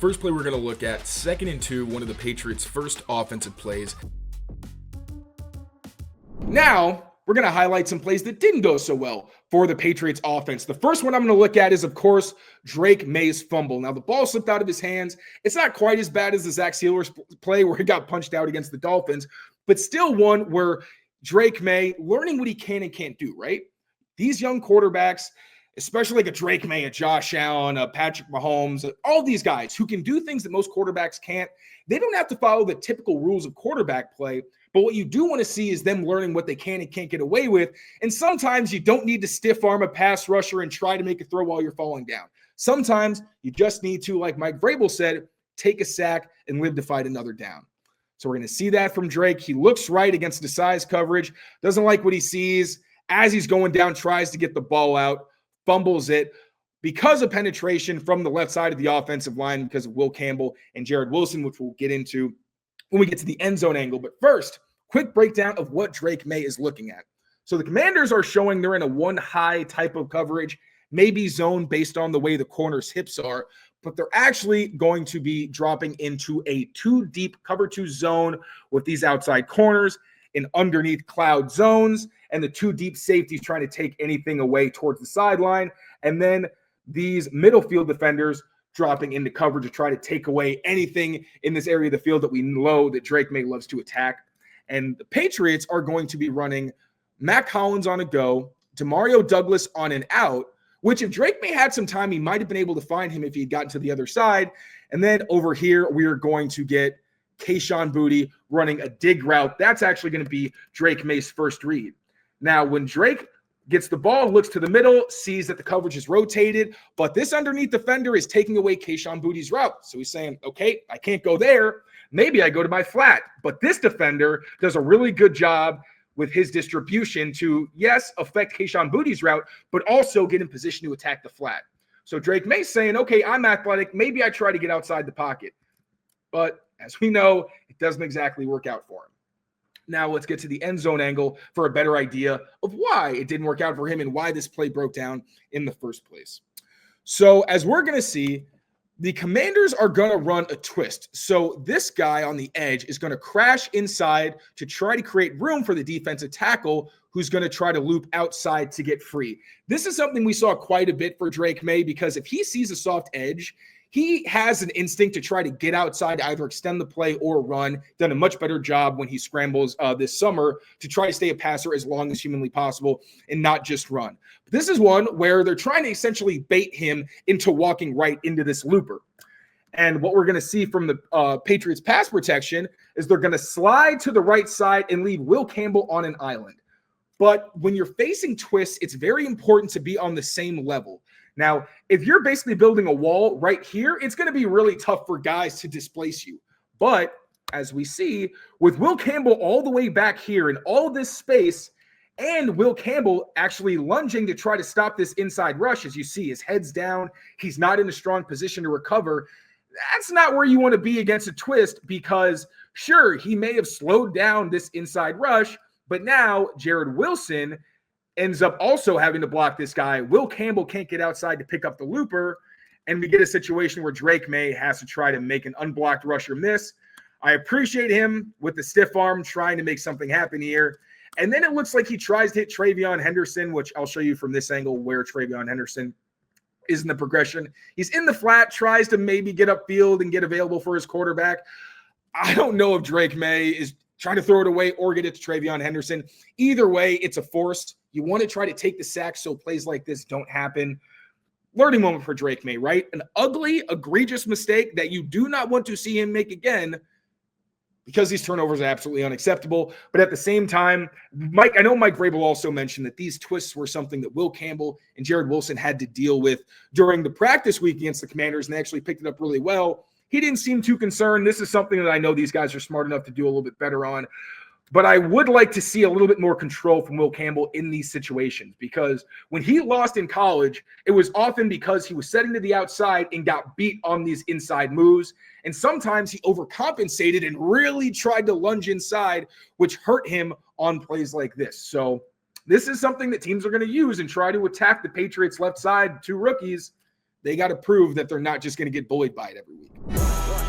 first play we're going to look at, 2nd and 2, one of the Patriots' first offensive plays. Now, we're going to highlight some plays that didn't go so well for the Patriots offense. The first one I'm going to look at is, of course, Drake Maye's fumble. Now, the ball slipped out of his hands. It's not quite as bad as the Zach Sealer's play where he got punched out against the Dolphins, but still one where Drake Maye learning what he can and can't do, right? These young quarterbacks, especially like a Drake Maye, a Josh Allen, a Patrick Mahomes, all these guys who can do things that most quarterbacks can't, they don't have to follow the typical rules of quarterback play. But what you do want to see is them learning what they can and can't get away with. And sometimes you don't need to stiff arm a pass rusher and try to make a throw while you're falling down. Sometimes you just need to, like Mike Vrabel said, take a sack and live to fight another down. So we're going to see that from Drake. He looks right against the size coverage, doesn't like what he sees. As he's going down, tries to get the ball out, fumbles it because of penetration from the left side of the offensive line because of Will Campbell and Jared Wilson, which we'll get into when we get to the end zone angle. But first, quick breakdown of what Drake Maye is looking at. So the Commanders are showing they're in a one high type of coverage, maybe zone based on the way the corner's hips are, but they're actually going to be dropping into a 2 deep cover 2 zone with these outside corners in underneath cloud zones and the 2 deep safeties trying to take anything away towards the sideline. And then these middle field defenders dropping into cover to try to take away anything in this area of the field that we know that Drake Maye loves to attack. And the Patriots are going to be running Mac Hollins on a go, Demario Douglas on an out, which if Drake Maye had some time, he might have been able to find him if he had gotten to the other side. And then over here, we are going to get Kayshon Boutte running a dig route. That's actually going to be Drake Maye's first read. Now, when Drake gets the ball, looks to the middle, sees that the coverage is rotated, but this underneath defender is taking away Kayshon Boutte's route. So he's saying, okay, I can't go there. Maybe I go to my flat. But this defender does a really good job with his distribution to, yes, affect Kayshon Boutte's route, but also get in position to attack the flat. So Drake Maye's saying, okay, I'm athletic. Maybe I try to get outside the pocket. But as we know, it doesn't exactly work out for him. Now let's get to the end zone angle for a better idea of why it didn't work out for him and why this play broke down in the first place. So as we're going to see, the Commanders are going to run a twist. So this guy on the edge is going to crash inside to try to create room for the defensive tackle who's going to try to loop outside to get free. This is something we saw quite a bit for Drake Maye because if he sees a soft edge, he has an instinct to try to get outside, either extend the play or run. Done a much better job when he scrambles this summer to try to stay a passer as long as humanly possible and not just run. But this is one where they're trying to essentially bait him into walking right into this looper. And what we're going to see from the Patriots pass protection is they're going to slide to the right side and leave Will Campbell on an island. But when you're facing twists, it's very important to be on the same level. Now, if you're basically building a wall right here, it's going to be really tough for guys to displace you. But as we see, with Will Campbell all the way back here in all this space, and Will Campbell actually lunging to try to stop this inside rush, as you see, his head's down, he's not in a strong position to recover. That's not where you want to be against a twist because, sure, he may have slowed down this inside rush, but now Jared Wilson ends up also having to block this guy. Will Campbell can't get outside to pick up the looper, and we get a situation where Drake Maye has to try to make an unblocked rusher miss. I appreciate him with the stiff arm trying to make something happen here. And then it looks like he tries to hit Travion Henderson, which I'll show you from this angle where Travion Henderson is in the progression. He's in the flat, tries to maybe get upfield and get available for his quarterback. I don't know if Drake Maye is trying to throw it away or get it to Travion Henderson. Either way, it's a force. You want to try to take the sack so plays like this don't happen. Learning moment for Drake Maye, right? An ugly, egregious mistake that you do not want to see him make again because these turnovers are absolutely unacceptable. But at the same time, I know Mike Vrabel also mentioned that these twists were something that Will Campbell and Jared Wilson had to deal with during the practice week against the Commanders, and they actually picked it up really well. He didn't seem too concerned. This is something that I know these guys are smart enough to do a little bit better on. But I would like to see a little bit more control from Will Campbell in these situations because when he lost in college, it was often because he was setting to the outside and got beat on these inside moves. And sometimes he overcompensated and really tried to lunge inside, which hurt him on plays like this. So this is something that teams are going to use and try to attack the Patriots left side, 2 rookies. They got to prove that they're not just going to get bullied by it every week.